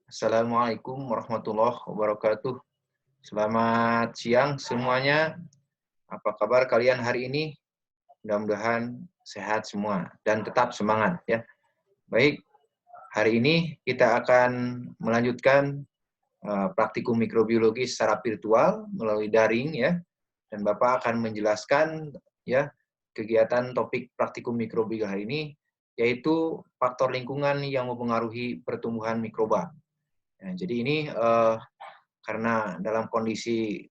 Assalamualaikum warahmatullahi wabarakatuh. Selamat siang semuanya. Apa kabar kalian hari ini? Mudah-mudahan sehat semua dan tetap semangat ya. Baik, hari ini kita akan melanjutkan praktikum mikrobiologi secara virtual melalui daring ya. Dan Bapak akan menjelaskan ya kegiatan topik praktikum mikrobiologi hari ini, yaitu faktor lingkungan yang mempengaruhi pertumbuhan mikroba. Nah, jadi ini karena dalam kondisi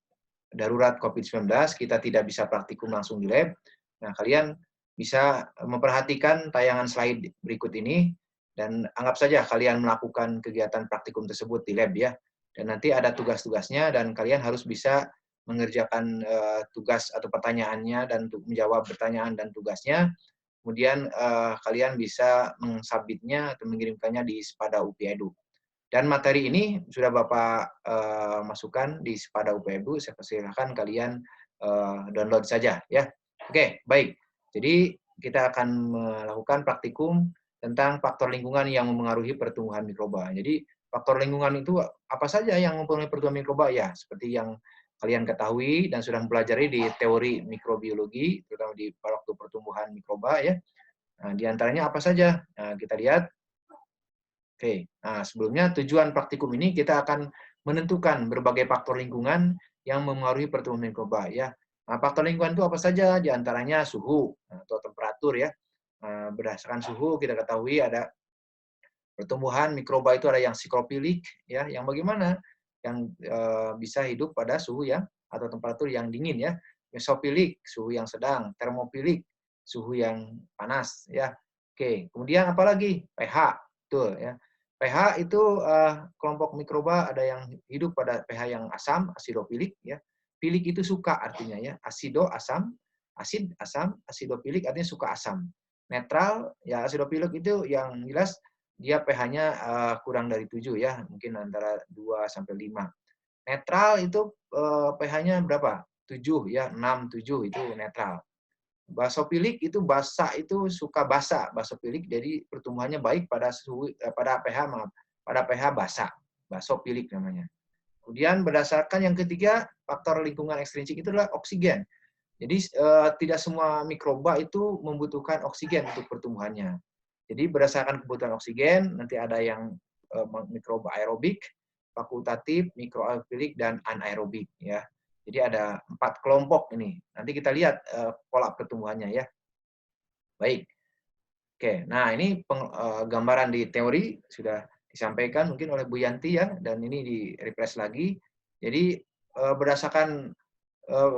darurat COVID-19, kita tidak bisa praktikum langsung di lab. Nah, kalian bisa memperhatikan tayangan slide berikut ini, dan anggap saja kalian melakukan kegiatan praktikum tersebut di lab ya. Dan nanti ada tugas-tugasnya, dan kalian harus bisa mengerjakan tugas atau pertanyaannya, dan menjawab pertanyaan dan tugasnya. Kemudian kalian bisa mengsubmitnya atau mengirimkannya di Spada UPI Edu. Dan materi ini sudah Bapak masukkan di Spada UPI Edu, saya persilahkan kalian download saja ya. Oke, baik. Jadi kita akan melakukan praktikum tentang faktor lingkungan yang mempengaruhi pertumbuhan mikroba. Jadi faktor lingkungan itu apa saja yang mempengaruhi pertumbuhan mikroba? Ya, seperti yang kalian ketahui dan sudah mempelajari di teori mikrobiologi, terutama di waktu pertumbuhan mikroba ya. Nah, di antaranya apa saja? Nah, kita lihat. Oke, nah sebelumnya tujuan praktikum ini kita akan menentukan berbagai faktor lingkungan yang mempengaruhi pertumbuhan mikroba ya. Nah, faktor lingkungan itu apa saja? Di antaranya suhu atau temperatur ya. Berdasarkan suhu kita ketahui ada pertumbuhan mikroba itu ada yang sikropilik ya, yang bagaimana? Yang bisa hidup pada suhu yang atau temperatur yang dingin ya. Mesopilik, suhu yang sedang, termopilik, suhu yang panas ya. Oke, kemudian apa lagi? pH, betul ya. pH itu kelompok mikroba ada yang hidup pada pH yang asam, asidofilik ya. Filik itu suka artinya ya. Asido asam, asid asam, asidofilik artinya suka asam. Netral ya, asidofilik itu yang jelas dia pH-nya kurang dari 7 ya, mungkin antara 2 sampai 5. Netral itu pH-nya berapa? 7 ya, 6, 7 itu netral. Basofilik itu basa itu suka basa, basofilik jadi pertumbuhannya baik pada suhu pada pH maaf, pada pH basa. Basofilik namanya. Kemudian berdasarkan yang ketiga, faktor lingkungan ekstrinsik itu adalah oksigen. Jadi tidak semua mikroba itu membutuhkan oksigen untuk pertumbuhannya. Jadi berdasarkan kebutuhan oksigen, nanti ada yang mikroba aerobik, fakultatif, mikroalveolik, dan anaerobik ya. Jadi ada 4 kelompok ini. Nanti kita lihat pola pertumbuhannya ya. Baik. Oke, nah ini gambaran di teori sudah disampaikan mungkin oleh Bu Yanti ya, dan ini di refresh lagi. Jadi berdasarkan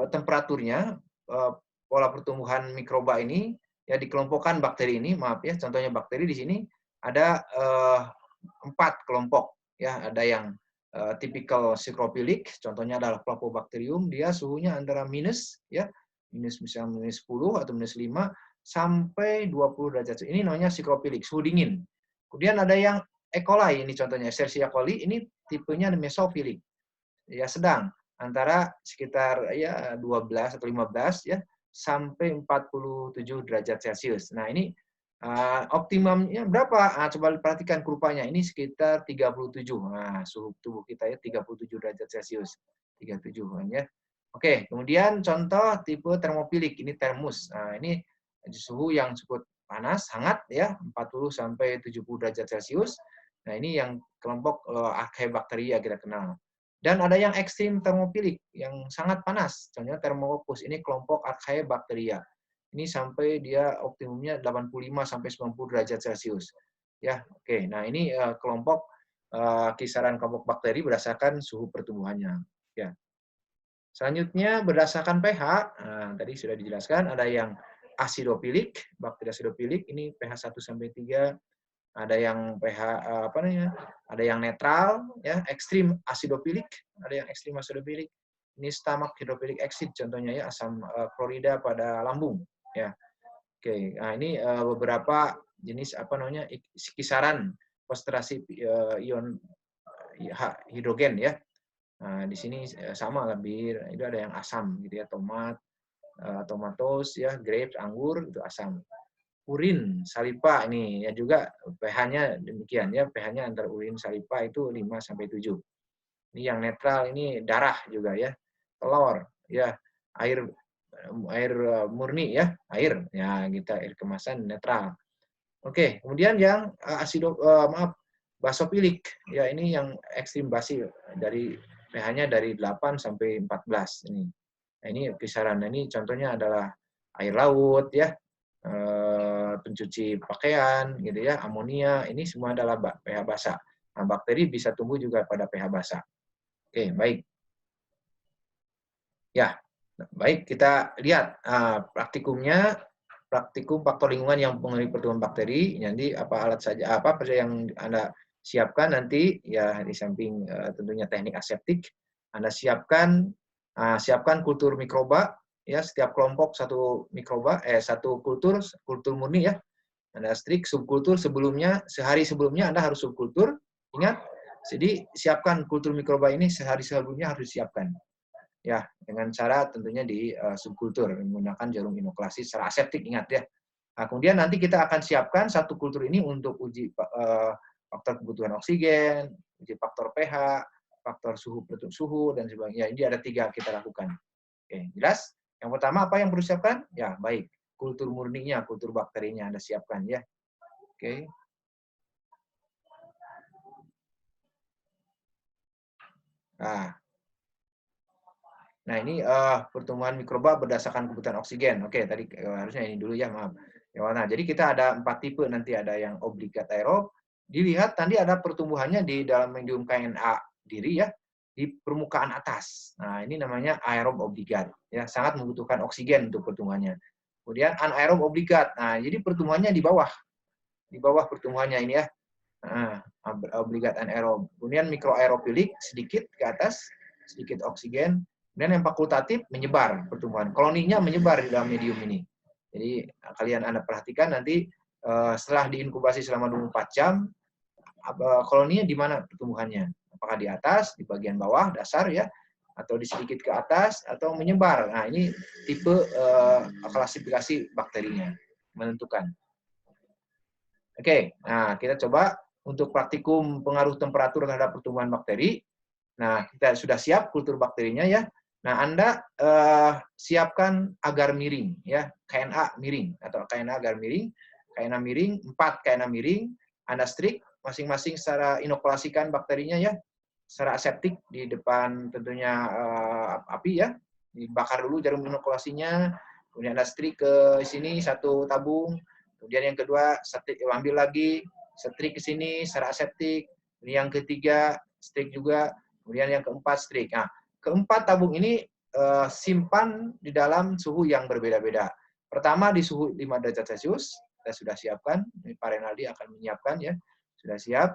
temperaturnya, pola pertumbuhan mikroba ini ya dikelompokkan bakteri ini, maaf ya, contohnya bakteri di sini ada 4 kelompok ya, ada yang tipikal sikropilik, contohnya adalah Placobacterium, dia suhunya antara minus ya, minus misalnya minus 10 atau minus 5 sampai 20 derajat. Ini namanya sikropilik, suhu dingin. Kemudian ada yang E. coli, ini contohnya Escherichia coli, ini tipenya mesofilik, ya sedang antara sekitar ya 12 atau 15 ya sampai 47 derajat Celcius. Nah, ini optimumnya berapa? Coba perhatikan kurvanya. Ini sekitar 37. Nah, suhu tubuh kita ya 37 derajat Celcius. 37 ya. Oke, kemudian contoh tipe termopilik, ini termus. Nah, ini suhu yang cukup panas, hangat ya, 40 sampai 70 derajat Celcius. Nah, ini yang kelompok Archaebacteria kita kenal. Dan ada yang ekstrim termopilik, yang sangat panas. Contohnya Thermococcus, ini kelompok Archaebacteria. Ini sampai dia optimumnya 85 sampai 90 derajat Celcius. Ya, oke. Nah, ini kelompok kisaran kelompok bakteri berdasarkan suhu pertumbuhannya. Ya. Selanjutnya berdasarkan pH, nah, tadi sudah dijelaskan ada yang asidofilik, bakteri asidofilik ini pH 1 sampai 3, ada yang pH apa namanya? Ada yang netral ya, ekstrim asidofilik, ada yang ekstrim asidofilik. Ini stomach hydrophilic acid contohnya ya, asam klorida pada lambung ya. Oke, nah ini beberapa jenis apa namanya? Kisaran konsentrasi ion hidrogen ya. Nah, di sini sama lah bir, itu ada yang asam gitu ya, tomat, tomatos ya, grapes, anggur itu asam. urin salipa ini ya juga pH-nya demikian ya, pH-nya antara urin salipa itu 5 sampai 7. Ini yang netral ini darah juga ya. Telur ya, air air murni ya, air. Ya, kita air kemasan netral. Oke, kemudian yang basopilik. Ya, ini yang ekstrim basi dari pH-nya dari 8 sampai 14 ini. Nah, ini kisaran. Nah, ini contohnya adalah air laut ya, pencuci pakaian gitu ya, amonia, ini semua adalah pH basa. Nah, bakteri bisa tumbuh juga pada pH basa. Oke, baik. Ya, baik kita lihat praktikumnya, praktikum faktor lingkungan yang mempengaruhi pertumbuhan bakteri. Jadi apa alat saja apa yang Anda siapkan nanti ya di samping tentunya teknik aseptik, Anda siapkan kultur mikroba ya, setiap kelompok satu mikroba satu kultur murni ya. Anda strik subkultur sebelumnya, sehari sebelumnya Anda harus subkultur. Ingat, jadi siapkan kultur mikroba ini sehari sebelumnya harus disiapkan. Ya, dengan cara tentunya di subkultur menggunakan jarum inokulasi secara aseptik, ingat ya. Nah, kemudian nanti kita akan siapkan satu kultur ini untuk uji faktor kebutuhan oksigen, uji faktor pH, faktor suhu dan sebagainya. Ini ada 3 kita lakukan. Oke, jelas? Yang pertama apa yang perlu siapkan? Ya, baik. Kultur murninya, kultur bakterinya Anda siapkan ya. Oke. Nah, ini pertumbuhan mikroba berdasarkan kebutuhan oksigen. Oke, tadi harusnya ini dulu ya, maaf. Nah, jadi kita ada 4 tipe, nanti ada yang obligat aerob. Dilihat tadi ada pertumbuhannya di dalam medium KNA diri ya, di permukaan atas. Nah, ini namanya aerob obligat. Ya, sangat membutuhkan oksigen untuk pertumbuhannya. Kemudian anaerob obligat. Nah, jadi pertumbuhannya di bawah. Di bawah pertumbuhannya ini ya. Obligat anaerob. Kemudian mikroaerofilik sedikit ke atas, sedikit oksigen. Dan yang fakultatif menyebar pertumbuhan. Koloninya menyebar di dalam medium ini. Jadi kalian Anda perhatikan nanti setelah diinkubasi selama 24 jam, koloninya di mana pertumbuhannya? Apakah di atas, di bagian bawah, dasar ya, atau di sedikit ke atas, atau menyebar. Nah, ini tipe klasifikasi bakterinya menentukan. Oke, nah kita coba untuk praktikum pengaruh temperatur terhadap pertumbuhan bakteri. Nah, kita sudah siap kultur bakterinya ya. Nah, Anda siapkan agar miring ya, KNA miring atau KNA agar miring, KNA miring, 4 KNA miring, Anda strik masing-masing secara inokulasikan bakterinya ya, secara aseptik di depan tentunya api ya, dibakar dulu jarum inokulasinya, kemudian Anda strik ke sini satu tabung, kemudian yang kedua strik, ambil lagi, strik ke sini secara aseptik, yang ketiga strik juga, kemudian yang keempat strik. Nah, keempat tabung ini simpan di dalam suhu yang berbeda-beda. Pertama di suhu 5 derajat Celcius, kita sudah siapkan, ini Pak Renaldi akan menyiapkan ya, sudah siap,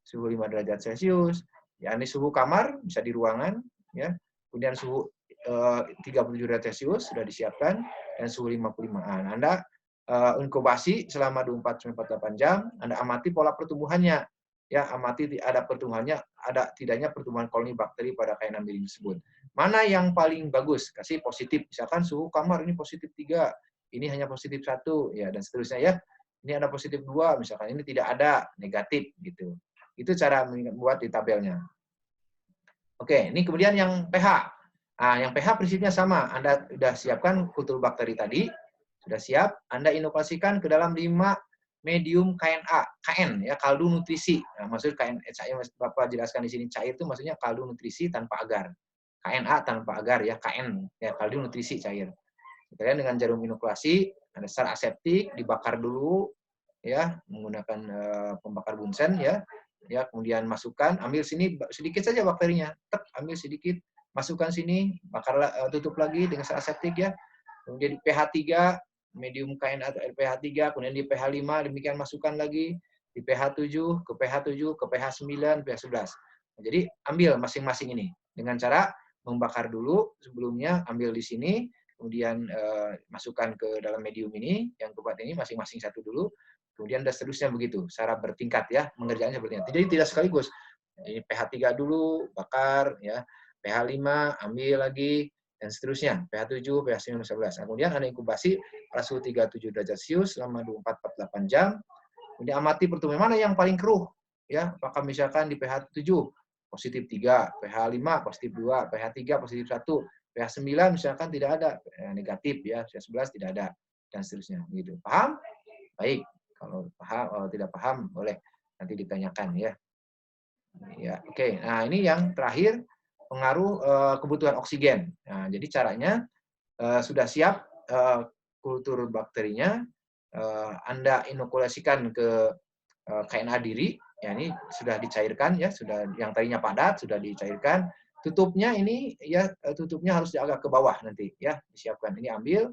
suhu 5 derajat Celcius, ya ini suhu kamar, bisa di ruangan, ya, kemudian suhu 37 derajat Celcius sudah disiapkan, dan suhu 55. Anda inkubasi selama 24-48 jam, Anda amati pola pertumbuhannya, ya amati ada pertumbuhannya, ada tidaknya pertumbuhan koloni bakteri pada KNA miring tersebut. Mana yang paling bagus? Kasih positif, misalkan suhu kamar ini positif 3, ini hanya positif 1, ya dan seterusnya ya. Ini ada positif 2, misalkan ini tidak ada, negatif gitu. Itu cara membuat di tabelnya. Oke, ini kemudian yang pH. Nah, yang pH prinsipnya sama. Anda sudah siapkan kultur bakteri tadi, sudah siap, Anda inovasikan ke dalam 5 medium KNA, KN ya, kaldu nutrisi. Nah, maksud KN, saya Bapak jelaskan di sini cair itu maksudnya kaldu nutrisi tanpa agar. KNA tanpa agar ya, KN ya, kaldu nutrisi cair. Kemudian dengan jarum inokulasi, Anda secara aseptik dibakar dulu ya, menggunakan pembakar bunsen ya. Ya, kemudian masukkan, ambil sini sedikit saja bakterinya. Tek, ambil sedikit, masukkan sini, bakar tutup lagi dengan secara aseptik ya. Kemudian di pH 3, medium kain atau pH 3, kemudian di pH 5, demikian masukkan lagi di pH 7, ke pH 7, ke pH 9, pH 11. Nah, jadi ambil masing-masing ini dengan cara membakar dulu sebelumnya, ambil di sini, kemudian masukkan ke dalam medium ini, yang keempat ini masing-masing satu dulu, kemudian dan seterusnya begitu, secara bertingkat ya, mengerjakannya seperti itu. Jadi tidak sekaligus. Ini pH 3 dulu, bakar ya, pH 5, ambil lagi, dan seterusnya, pH 7, pH 9, 11. Nah, kemudian Anda inkubasi pada suhu 37 derajat Celcius selama 24-48 jam. Kemudian amati pertumbuhan mana yang paling keruh. Ya, apakah misalkan di pH 7 positif 3, pH 5 positif 2, pH 3 positif 1, pH 9 misalkan tidak ada, negatif ya, pH 11 tidak ada, dan seterusnya. Gitu. Paham? Baik. Kalau paham, kalau tidak paham boleh nanti ditanyakan ya. Ya, oke. Nah, ini yang terakhir pengaruh kebutuhan oksigen. Nah, jadi caranya sudah siap kultur bakterinya, Anda inokulasikan ke KNA diri, ya ini sudah dicairkan ya, sudah yang tadinya padat sudah dicairkan. Tutupnya ini ya tutupnya harus agak ke bawah nanti ya, disiapkan. Ini ambil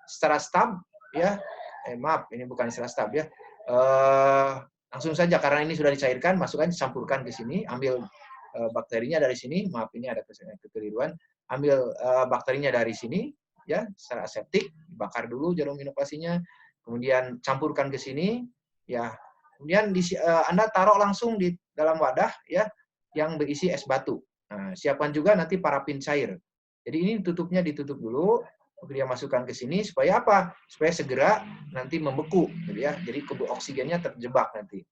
secara stab ya. Maaf, ini bukan secara stab ya. Langsung saja karena ini sudah dicairkan, masukkan dicampurkan ke sini, ambil bakterinya dari sini. Maaf, ini ada kekeliruan. Ambil bakterinya dari sini ya, secara aseptik, dibakar dulu jarum inokulasinya, kemudian campurkan ke sini ya. Kemudian Anda taruh langsung di dalam wadah ya yang berisi es batu. Nah, siapkan juga nanti parafin cair. Jadi ini tutupnya ditutup dulu, kemudian masukkan ke sini supaya apa? Supaya segera nanti membeku, gitu ya. Jadi oksigennya terjebak nanti.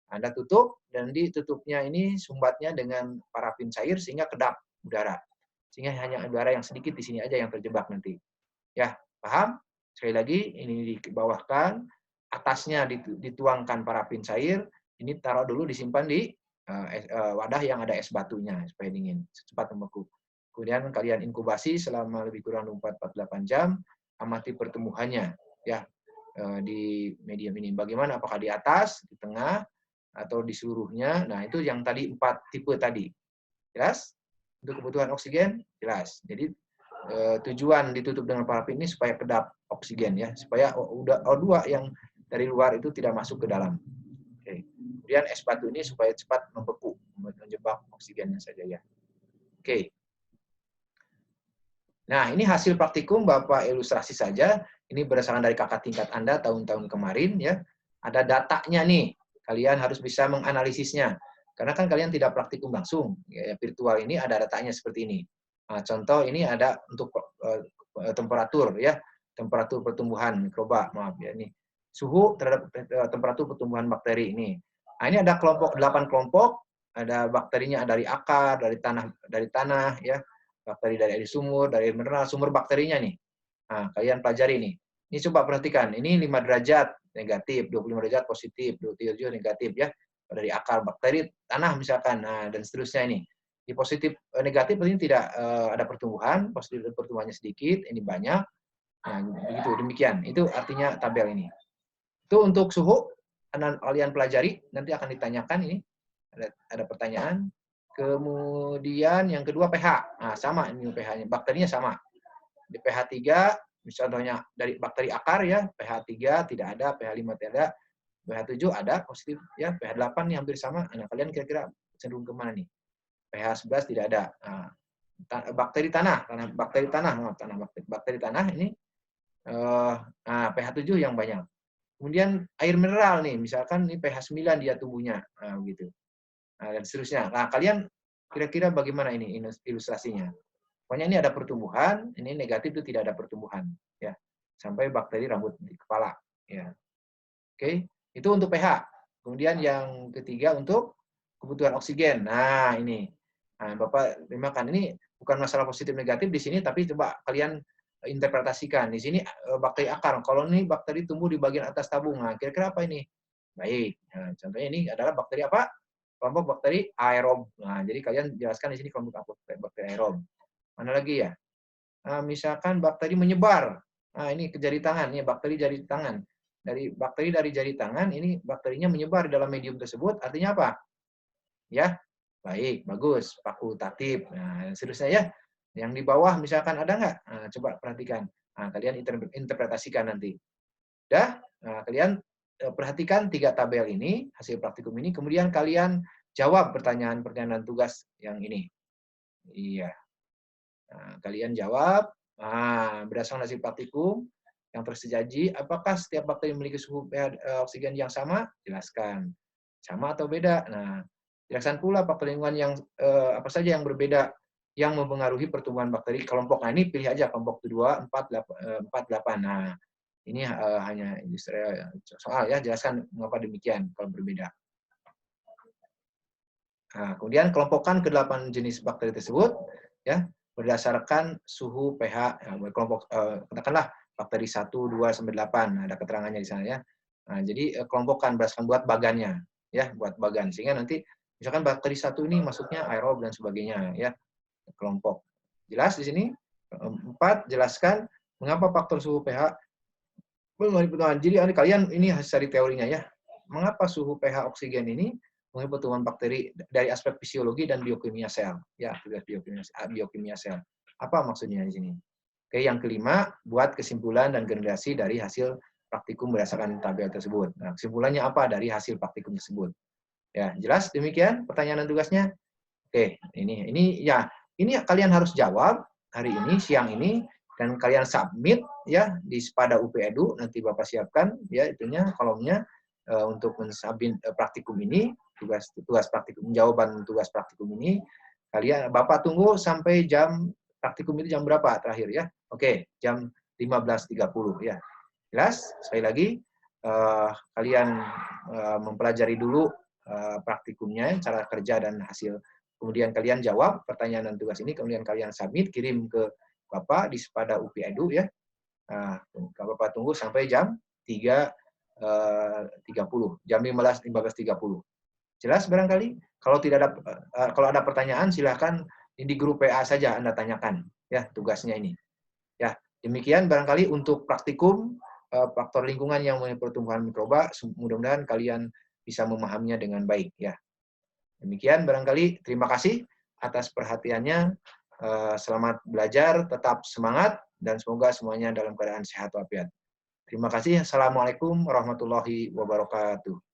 Anda tutup dan ditutupnya ini sumbatnya dengan parafin cair sehingga kedap udara. Sehingga hanya udara yang sedikit di sini aja yang terjebak nanti. Ya, paham? Sekali lagi ini dibawahkan, atasnya dituangkan parafin cair, ini taruh dulu disimpan di wadah yang ada es batunya supaya dingin, cepat membeku. Kemudian kalian inkubasi selama lebih kurang 48 jam, amati pertumbuhannya ya di medium ini. Bagaimana? Apakah di atas, di tengah, atau di seluruhnya? Nah, itu yang tadi 4 tipe tadi. Jelas? Untuk kebutuhan oksigen, jelas. Jadi tujuan ditutup dengan parafin ini supaya kedap oksigen ya, supaya O2 yang dari luar itu tidak masuk ke dalam. Oke. Kemudian es batu ini supaya cepat membeku, menjebak oksigennya saja ya. Oke. Nah, ini hasil praktikum Bapak ilustrasi saja. Ini berdasarkan dari kakak tingkat Anda tahun-tahun kemarin ya. Ada datanya nih. Kalian harus bisa menganalisisnya. Karena kan kalian tidak praktikum langsung. Ya, virtual ini ada datanya seperti ini. Nah, contoh ini ada untuk temperatur ya, temperatur pertumbuhan mikroba, maaf ya ini. Suhu terhadap temperatur pertumbuhan bakteri ini. Nah, ini ada kelompok 8 kelompok, ada bakterinya dari akar, dari tanah ya, bakteri dari air sumur, dari air mineral, sumber bakterinya nih. Nah, kalian pelajari nih. Ini coba perhatikan, ini 5 derajat negatif, 25 derajat positif, 27 negatif ya. Dari akar bakteri tanah misalkan, nah, dan seterusnya ini. Di positif negatif ini tidak ada pertumbuhan, positif pertumbuhannya sedikit, ini banyak. Nah, begitu demikian. Itu artinya tabel ini. Itu untuk suhu kalian pelajari, nanti akan ditanyakan ini. Ada pertanyaan. Kemudian yang kedua pH. Nah, sama ini pH-nya. Bakterinya sama. Di pH 3, misalnya dari bakteri akar ya, pH 3 tidak ada, pH 5 tidak ada, pH 7 ada positif ya, pH 8 nih hampir sama. Nah, kalian kira-kira cenderung kemana nih? pH 11 tidak ada. Nah, bakteri tanah bakteri tanah ini pH 7 yang banyak. Kemudian air mineral nih, misalkan ini pH 9 dia tumbuhnya. Nah, begitu. Nah, dan seterusnya. Nah, kalian kira-kira bagaimana ini ilustrasinya? Pokoknya ini ada pertumbuhan, ini negatif itu tidak ada pertumbuhan, ya. Sampai bakteri rambut di kepala, ya. Oke, itu untuk pH. Kemudian yang ketiga untuk kebutuhan oksigen. Nah, ini. Nah, Bapak terjemahkan ini bukan masalah positif negatif di sini, tapi coba kalian interpretasikan. Di sini bakteri akar. Kalau ini bakteri tumbuh di bagian atas tabung. Nah, kira-kira apa ini? Baik. Nah, contohnya ini adalah bakteri apa? Kelompok bakteri aerob. Nah, jadi kalian jelaskan di sini kelompok bakteri aerob. Mana lagi ya? Nah, misalkan bakteri menyebar. Nah, ini ke jari tangan. Ini bakteri jari tangan. Bakteri dari jari tangan, ini bakterinya menyebar di dalam medium tersebut. Artinya apa? Ya, baik, bagus, fakultatif. Nah, seterusnya ya. Yang di bawah misalkan ada nggak? Nah, coba perhatikan. Nah, kalian interpretasikan nanti. Udah? Nah, kalian perhatikan 3 tabel ini, hasil praktikum ini, kemudian kalian jawab pertanyaan-pertanyaan tugas yang ini. Iya. Nah, kalian jawab, berdasarkan hasil praktikum yang tersejaji, apakah setiap bakteri memiliki suhu pH oksigen yang sama? Jelaskan. Sama atau beda? Nah, jelaskan pula faktor lingkungan yang apa saja yang berbeda yang mempengaruhi pertumbuhan bakteri kelompok. Nah, ini pilih aja kelompok 2, 4, 8. Nah, ini hanya soal ya, jelaskan mengapa demikian kalau berbeda. Nah, kemudian kelompokkan ke-8 jenis bakteri tersebut ya berdasarkan suhu pH. Ya, kelompok katakanlah bakteri 1, 2 sampai 8. Nah, ada keterangannya di sana ya. Nah, jadi kelompokkan berdasarkan buat bagannya ya, buat bagan sehingga nanti misalkan bakteri 1 ini masuknya aerob dan sebagainya ya, kelompok. Jelas di sini? 4, jelaskan mengapa faktor suhu pH berpengaruh. Jadi kalian ini hasil dari teorinya ya. Mengapa suhu pH oksigen ini mengenai pertumbuhan bakteri dari aspek fisiologi dan biokimia sel. Ya, biokimia sel. Apa maksudnya di sini? Oke, yang kelima, buat kesimpulan dan generasi dari hasil praktikum berdasarkan tabel tersebut. Nah, kesimpulannya apa dari hasil praktikum tersebut? Ya, jelas demikian pertanyaan dan tugasnya? Oke, ini ya, ini kalian harus jawab hari ini, siang ini, dan kalian submit ya di pada UP Edu, nanti Bapak siapkan ya itunya kolomnya untuk mensubmit praktikum ini, tugas praktikum, jawaban tugas praktikum ini. Kalian Bapak tunggu sampai jam praktikum itu jam berapa terakhir ya? Oke, jam 15.30 ya. Jelas? Sekali lagi kalian mempelajari dulu praktikumnya, cara kerja dan hasil. Kemudian kalian jawab pertanyaan dan tugas ini, kemudian kalian submit, kirim ke Bapak di pada UP Edu ya. Nah, Bapak tunggu sampai jam 3.30, jam 15.30. Jelas barangkali? Kalau tidak ada kalau ada pertanyaan silahkan di grup PA saja Anda tanyakan ya tugasnya ini. Ya, demikian barangkali untuk praktikum faktor lingkungan yang mengenai pertumbuhan mikroba, mudah-mudahan kalian bisa memahaminya dengan baik ya. Demikian barangkali, terima kasih atas perhatiannya. Selamat belajar, tetap semangat, dan semoga semuanya dalam keadaan sehat walafiat. Terima kasih. Assalamualaikum warahmatullahi wabarakatuh.